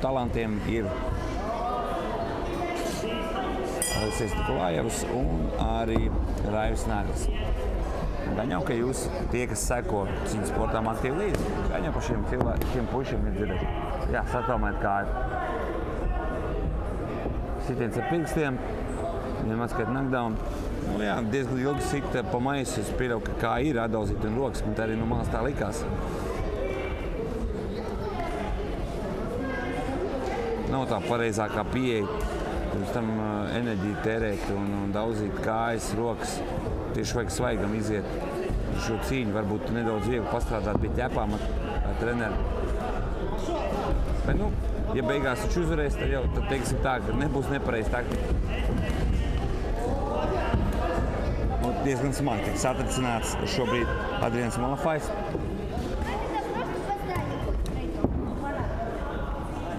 talantiem ir Aleksejs Nikolājevs un arī Raivis Nagls. Gan jau, ka jūs tie, kas seko cīņas sportām aktīvi līdzi, gan jau par šiem pušiem ir dzirdēt. Jā, satraumēt kāju. Sitiens ar pirkstiem, viņam atskait knockdown. Nu jā, diezgan ilgi sita pa maisu, es pieļauju, ka kā ir atdalzīt un rokas, man tā arī no malas tā likās. Nav tā pareizākā pieeja, pirms tam enerģiju tērēt un daudzīt kājas, rokas. Tieši vajag svaigam iziet šo cīņu, varbūt nedaudz viegli pastrādāt pie ķepām ar treneri. Bet, nu, ja beigās viņš uzvarēs, tad jau teiksim tā, ka nebūs nepareiz taktika. Diezgan smagi tiks atricināts šobrīd Adrians Malafais.